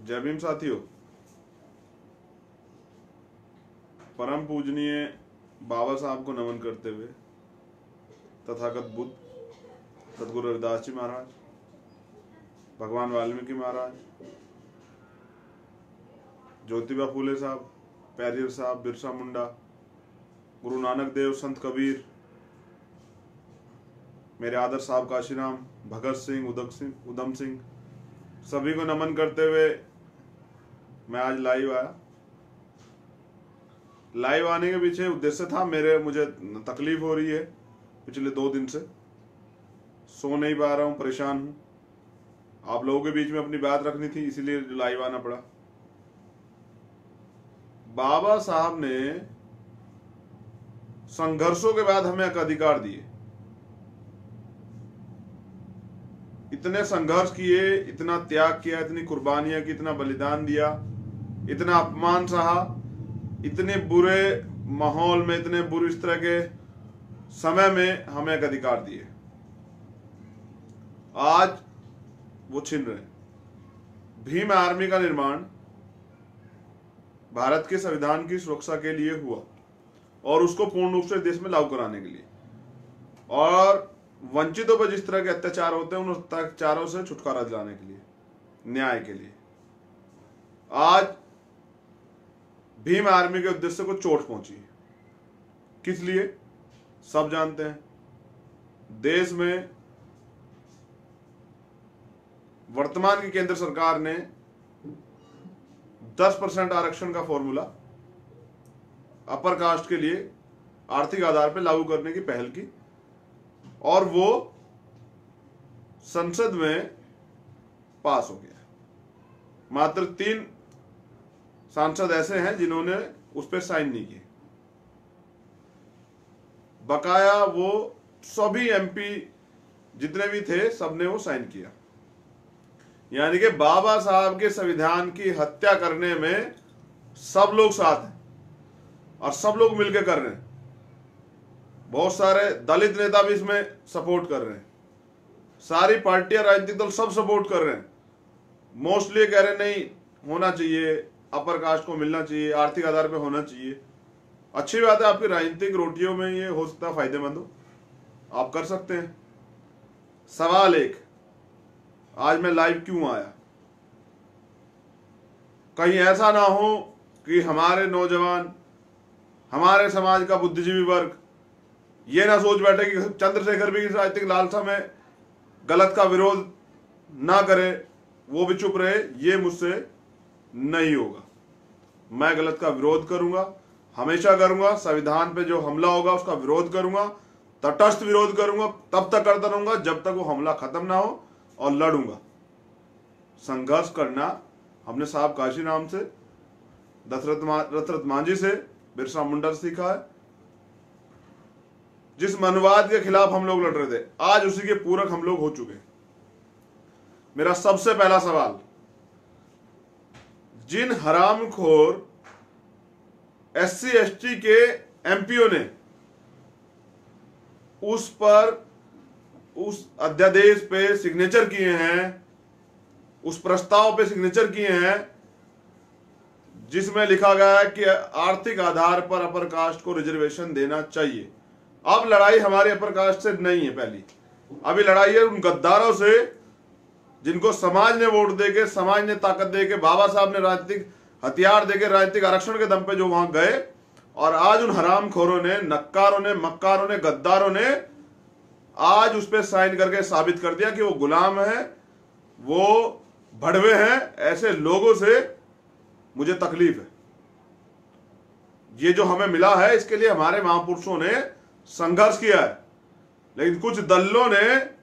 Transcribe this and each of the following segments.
जय भीम साथियों। परम पूजनीय बाबा साहब को नमन करते हुए तथागत बुद्ध, सदगुरु रविदास जी महाराज, भगवान वाल्मीकि महाराज, ज्योतिबा फूले साहब, पेरियर साहब, बिरसा मुंडा, गुरु नानक देव, संत कबीर, मेरे आदर साहब काशीराम, भगत सिंह, उधम सिंह, सभी को नमन करते हुए मैं आज लाइव आया। लाइव आने के पीछे उद्देश्य था, मुझे तकलीफ हो रही है पिछले 2 दिन से, सो नहीं पा रहा हूं, परेशान हूं। आप लोगों के बीच में अपनी बात रखनी थी, इसीलिए लाइव आना पड़ा। बाबा साहब ने संघर्षों के बाद हमें एक अधिकार दिए। इतने संघर्ष किए, इतना त्याग किया, इतनी कुर्बानियां की, इतना बलिदान दिया, इतना अपमान सहा, इतने बुरे माहौल में, इतने बुरे इस तरह के समय में हमें एक अधिकार दिए। आज वो छीन रहे। भीम आर्मी का निर्माण भारत के संविधान की सुरक्षा के लिए हुआ और उसको पूर्ण रूप से देश में लागू कराने के लिए, और वंचितों पर जिस तरह के अत्याचार होते हैं उन अत्याचारों से छुटकारा दिलाने के लिए, न्याय के लिए। आज भीम आर्मी के उद्देश्य को चोट पहुंची। किस लिए? सब जानते हैं। देश में वर्तमान की केंद्र सरकार ने 10% आरक्षण का फॉर्मूला अपर कास्ट के लिए आर्थिक आधार पर लागू करने की पहल की, और वो संसद में पास हो गया। मात्र 3 सांसद ऐसे हैं जिन्होंने उस पर साइन नहीं किए। बकाया वो सभी एमपी जितने भी थे सबने वो साइन किया। यानी कि बाबा साहब के संविधान की हत्या करने में सब लोग साथ हैं और सब लोग मिलकर कर रहे हैं। बहुत सारे दलित नेता भी इसमें सपोर्ट कर रहे हैं, सारी पार्टियां, राजनीतिक दल सब सपोर्ट कर रहे हैं। मोस्टली कह रहे नहीं होना चाहिए, अपर कास्ट को मिलना चाहिए, आर्थिक आधार पे होना चाहिए। अच्छी बात है, आपकी राजनीतिक रोटियों में ये हो सकता है फायदेमंद हो, आप कर सकते हैं। सवाल एक, आज मैं लाइव क्यों आया? कहीं ऐसा ना हो कि हमारे नौजवान, हमारे समाज का बुद्धिजीवी वर्ग ये ना सोच बैठे कि चंद्रशेखर भी इस राजनीतिक लालसा में गलत का विरोध ना करे, वो भी चुप रहे। ये मुझसे नहीं होगा। मैं गलत का विरोध करूंगा, हमेशा करूंगा। संविधान पे जो हमला होगा उसका विरोध करूंगा, तटस्थ विरोध करूंगा, तब तक करता रहूंगा जब तक वो हमला खत्म ना हो, और लड़ूंगा। संघर्ष करना हमने साहब काशीराम से, दशरथ मांझी से, बिरसा मुंडा से सीखा है। जिस मनवाद के खिलाफ हम लोग लड़ रहे थे, आज उसी के पूरक हम लोग हो चुके। मेरा सबसे पहला सवाल, जिन हरामखोर SC ST के एमपीओ ने उस अध्यादेश पे सिग्नेचर किए हैं, उस प्रस्ताव पे सिग्नेचर किए हैं जिसमें लिखा गया है कि आर्थिक आधार पर अपर कास्ट को रिजर्वेशन देना चाहिए। अब लड़ाई हमारे अपर कास्ट से नहीं है, पहली अभी लड़ाई है उन गद्दारों से जिनको समाज ने वोट देके, समाज ने ताकत देके, बाबा साहब ने राजनीतिक हथियार देके, राजनीतिक आरक्षण के दम पे जो वहां गए, और आज उन हरामखोरों ने, नक्कारों ने, मक्कारों ने, गद्दारों ने आज उस पर साइन करके साबित कर दिया कि वो गुलाम है, वो भड़वे हैं। ऐसे लोगों से मुझे तकलीफ है। ये जो हमें मिला है इसके लिए हमारे महापुरुषों ने संघर्ष किया है, लेकिन कुछ दलों ने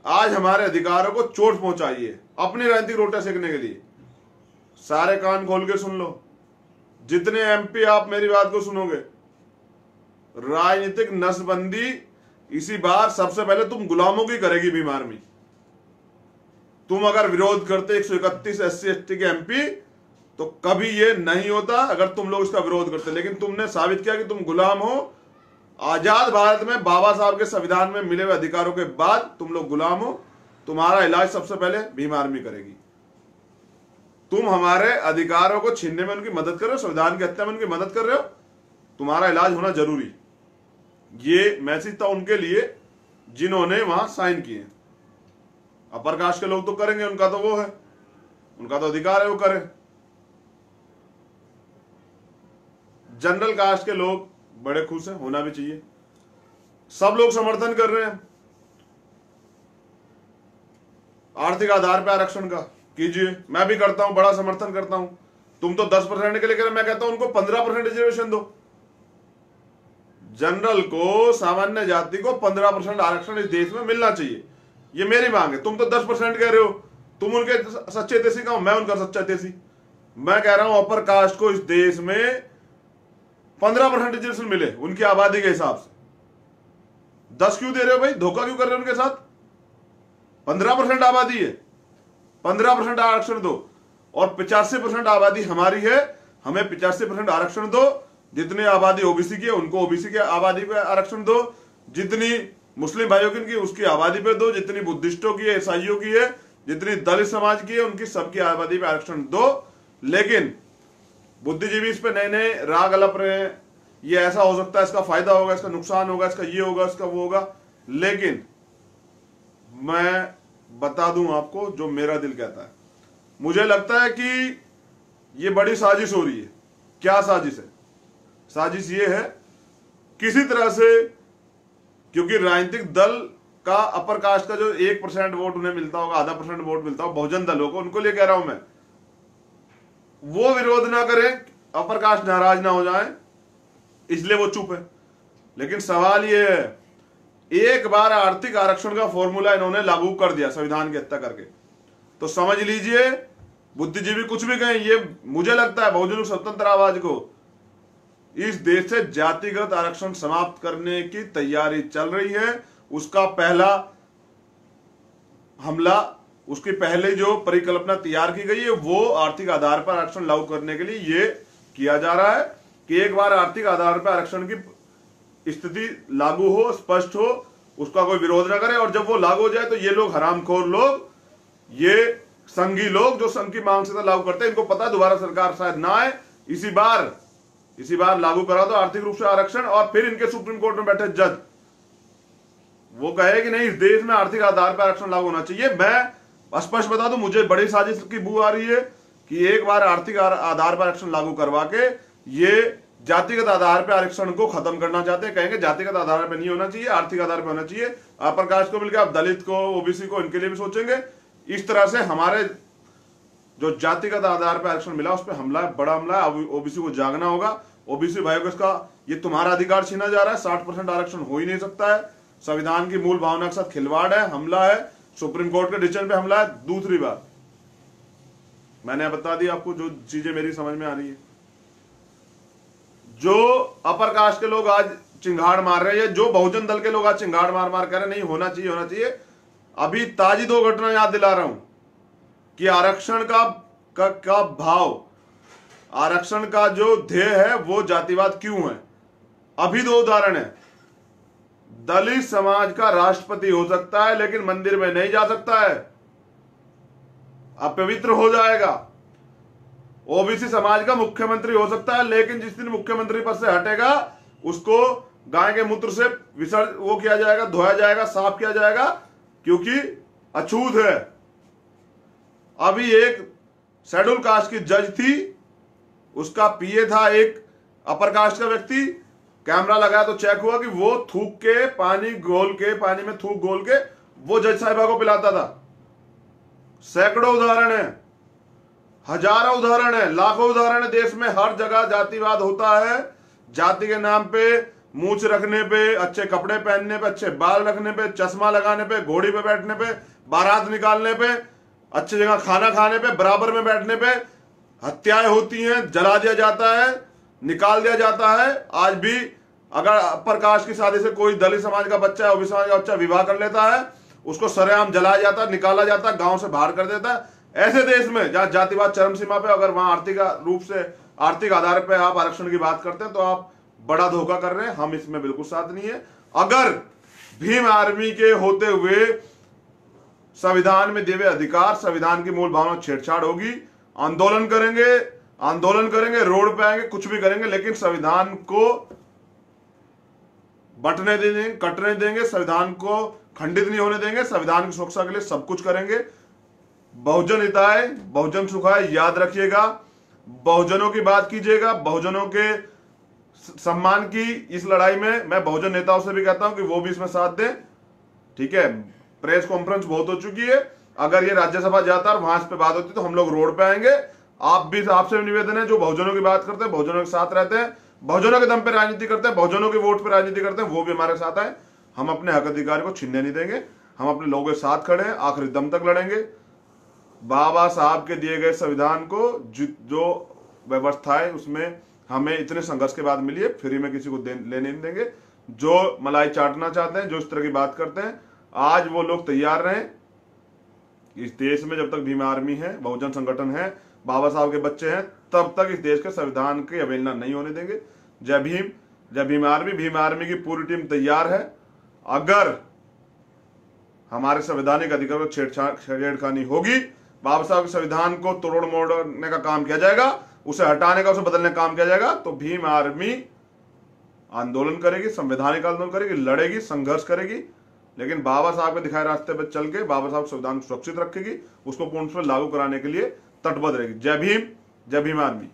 आज हमारे अधिकारों को चोट पहुंचाई है अपनी राजनीतिक रोटियां सेकने के लिए। सारे कान खोल के सुन लो, जितने एमपी आप मेरी बात को सुनोगे, राजनीतिक नसबंदी इसी बार सबसे पहले तुम गुलामों की करेगी भीम आर्मी। तुम अगर विरोध करते 131 SC ST के एमपी तो कभी ये नहीं होता अगर तुम लोग इसका विरोध करते, लेकिन तुमने साबित किया कि तुम गुलाम हो। आजाद भारत में बाबा साहब के संविधान में मिले हुए अधिकारों के बाद तुम लोग गुलाम हो। तुम्हारा इलाज सबसे पहले भीम आर्मी करेगी। तुम हमारे अधिकारों को छीनने में उनकी मदद कर रहे हो, संविधान की हत्या में उनकी मदद कर रहे हो, तुम्हारा इलाज होना जरूरी। ये मैसेज था उनके लिए जिन्होंने वहां साइन किए। अपर कास्ट के लोग तो करेंगे, उनका तो वो है, उनका तो अधिकार है वो करें। जनरल कास्ट के लोग बड़े खुश हैं, होना भी चाहिए, सब लोग समर्थन कर रहे हैं। आर्थिक आधार पर आरक्षण का कीजिए, मैं भी करता हूं, बड़ा समर्थन करता हूं। तुम तो 10% के लिए कह रहे, मैं कहता हूं उनको 15% रिजर्वेशन दो। जनरल को, सामान्य जाति को 15% आरक्षण इस देश में मिलना चाहिए, ये मेरी मांग है। तुम तो 10% कह रहे हो, तुम उनके सच्चे देसी का, मैं उनका सच्चा देसी। मैं कह रहा हूं अपर कास्ट को इस देश में 15% रिजर्वेशन मिले उनकी आबादी के हिसाब से। 10 क्यों दे रहे हो भाई, धोखा क्यों कर रहे हो उनके साथ? 15% आबादी है, 15% आरक्षण दो। और 85% आबादी हमारी है, हमें 85% आरक्षण दो। जितनी आबादी ओबीसी की है उनको ओबीसी के आबादी पे आरक्षण दो, जितनी मुस्लिम भाइयों की उसकी आबादी पे दो, जितनी बुद्धिस्टों की है, ईसाइयों की है, जितनी दलित समाज की है उनकी सबकी आबादी पे आरक्षण दो। लेकिन बुद्धिजीवी इस पे नए नए राग अलप रहे हैं, ये ऐसा हो सकता है, इसका फायदा होगा, इसका नुकसान होगा, इसका ये होगा, इसका वो होगा। लेकिन मैं बता दूं आपको जो मेरा दिल कहता है, मुझे लगता है कि ये बड़ी साजिश हो रही है। क्या साजिश है? साजिश ये है किसी तरह से, क्योंकि राजनीतिक दल का अपर कास्ट का जो 1% वोट उन्हें मिलता होगा, आधा % वोट मिलता होगा बहुजन दलों को, उनको लिए कह रहा हूं मैं, वो विरोध ना करें, अपर कास्ट नाराज ना हो जाए, इसलिए वो चुप है। लेकिन सवाल ये है, एक बार आर्थिक आरक्षण का फॉर्मूला इन्होंने लागू कर दिया संविधान की हत्या करके, तो समझ लीजिए बुद्धिजीवी कुछ भी कहें, ये मुझे लगता है बहुजन स्वतंत्र आवाज को इस देश से जातिगत आरक्षण समाप्त करने की तैयारी चल रही है। उसका पहला हमला, उसकी पहले जो परिकल्पना तैयार की गई है वो आर्थिक आधार पर आरक्षण लागू करने के लिए ये किया जा रहा है कि एक बार आर्थिक आधार पर आरक्षण की स्थिति लागू हो, स्पष्ट हो, उसका कोई विरोध ना करे, और जब वो लागू हो जाए तो ये लोग हरामखोर लोग, ये संघी लोग जो संघ की मांग से लागू करते हैं, इनको पता दोबारा सरकार शायद ना आए, इसी बार लागू करा दो आर्थिक रूप से आरक्षण, और फिर इनके सुप्रीम कोर्ट में बैठे जज वो कहे कि नहीं इस देश में आर्थिक आधार पर आरक्षण लागू होना चाहिए। मैं स्पष्ट बता दूं, मुझे बड़ी साजिश की बू आ रही है कि एक बार आर्थिक आधार पर आरक्षण लागू करवा के ये जातिगत आधार पर आरक्षण को खत्म करना चाहते हैं। कहेंगे जातिगत आधार पर नहीं होना चाहिए, आर्थिक आधार पर होना चाहिए। अपर कास्ट को मिलकर आप दलित को, ओबीसी को, इनके लिए भी सोचेंगे। इस तरह से हमारे जो जातिगत आधार पर आरक्षण मिला उस पर हमला है, बड़ा हमला है। ओबीसी को जागना होगा। ओबीसी भाइयों को इसका, ये तुम्हारा अधिकार छीना जा रहा है। 60% आरक्षण हो ही नहीं सकता है, संविधान की मूल भावना के साथ खिलवाड़ है, हमला है, सुप्रीम कोर्ट के डिसीजन पे हमला है। दूसरी बात मैंने बता दी आपको जो चीजें मेरी समझ में आ रही है। जो अपर कास्ट के लोग आज चिंगाड़ मार रहे हैं, जो बहुजन दल के लोग आज चिंगाड़ मार मार कह रहे नहीं होना चाहिए, होना चाहिए। अभी ताजी 2 घटना याद दिला रहा हूं कि आरक्षण का भाव, आरक्षण का जो ध्येय है वो जातिवाद क्यों है। अभी 2 उदाहरण है। दलित समाज का राष्ट्रपति हो सकता है लेकिन मंदिर में नहीं जा सकता है, अपवित्र हो जाएगा। ओबीसी समाज का मुख्यमंत्री हो सकता है लेकिन जिस दिन मुख्यमंत्री पद से हटेगा उसको गाय के मूत्र से वो किया जाएगा, धोया जाएगा, साफ किया जाएगा, क्योंकि अछूत है। अभी एक शेड्यूल कास्ट की जज थी, उसका पीए था एक अपर कास्ट का व्यक्ति, कैमरा लगाया तो चेक हुआ कि वो थूक के पानी में थूक घोल के वो जज साहिबा को पिलाता था। सैकड़ों उदाहरण है, हजारों उदाहरण है, लाखों उदाहरण है। देश में हर जगह जातिवाद होता है। जाति के नाम पे, मूंछ रखने पे, अच्छे कपड़े पहनने पे, अच्छे बाल रखने पे, चश्मा लगाने पे, घोड़ी पे बैठने पे, बारात निकालने पे, अच्छी जगह खाना खाने पे, बराबर में बैठने पे हत्याएं होती हैं, जला दिया जाता है, निकाल दिया जाता है। आज भी अगर अपर कास्ट की शादी से कोई दलित समाज का बच्चा है, ओबीसी समाज का बच्चा विवाह कर लेता है, उसको सरेआम जलाया जाता है, निकाला जाता है, गांव से बाहर कर देता है। ऐसे देश में जहां जातिवाद चरम सीमा पे, अगर वहां आर्थिक रूप से, आर्थिक आधार पर आप आरक्षण की बात करते हैं तो आप बड़ा धोखा कर रहे हैं। हम इसमें बिल्कुल साथ नहीं है। अगर भीम आर्मी के होते हुए संविधान में दिए हुए अधिकार, संविधान की मूल भावना छेड़छाड़ होगी, आंदोलन करेंगे, रोड पे आएंगे, कुछ भी करेंगे, लेकिन संविधान को बंटने देंगे, कटने देंगे, संविधान को खंडित नहीं होने देंगे, संविधान की सुरक्षा के लिए सब कुछ करेंगे। बहुजन हिताय बहुजन सुखाय, याद रखिएगा, बहुजनों की बात कीजिएगा, बहुजनों के सम्मान की इस लड़ाई में मैं बहुजन नेताओं से भी कहता हूं कि वो भी इसमें साथ दें। ठीक है, प्रेस कॉन्फ्रेंस बहुत हो चुकी है, अगर ये राज्यसभा जाता और वहां इस पे बात होती तो हम लोग रोड पे आएंगे। आपसे भी निवेदन है, जो बहुजनों की बात करते हैं, बहुजनों के साथ रहते हैं, बहुजनों के दम पे राजनीति करते हैं, बहुजनों के वोट पे राजनीति करते हैं, वो भी हमारे साथ आए। हम अपने हक अधिकार को छीनने नहीं देंगे, हम अपने लोगों के साथ खड़े हैं, आखिरी दम तक लड़ेंगे। बाबा साहब के दिए गए संविधान को जो व्यवस्था है उसमें हमें इतने संघर्ष के बाद मिली है, फ्री में किसी को लेने नहीं देंगे। जो मलाई चाटना चाहते हैं, जो इस तरह की बात करते हैं, आज वो लोग तैयार रहें। इस देश में जब तक भीम आर्मी है, बहुजन संगठन है, बाबा साहब के बच्चे हैं, तब तक इस देश के संविधान की अवहेलना नहीं होने देंगे। जय भीम, जय भीम आर्मी की पूरी टीम तैयार है। अगर हमारे संवैधानिक अधिकार को छेड़खानी होगी, बाबा साहब के संविधान को तोड़ मोड़ने का काम किया जाएगा, उसे हटाने का, उसे बदलने का काम किया जाएगा, तो भीम आर्मी आंदोलन करेगी, संवैधानिक आंदोलन करेगी, लड़ेगी, संघर्ष करेगी, लेकिन बाबा साहब के दिखाए रास्ते पर चल के बाबा साहब संविधान को सुरक्षित रखेगी, उसको पूर्ण रूप से लागू कराने के लिए तटबद्ध रहेगी। जय भीम, जय भीम आर्मी।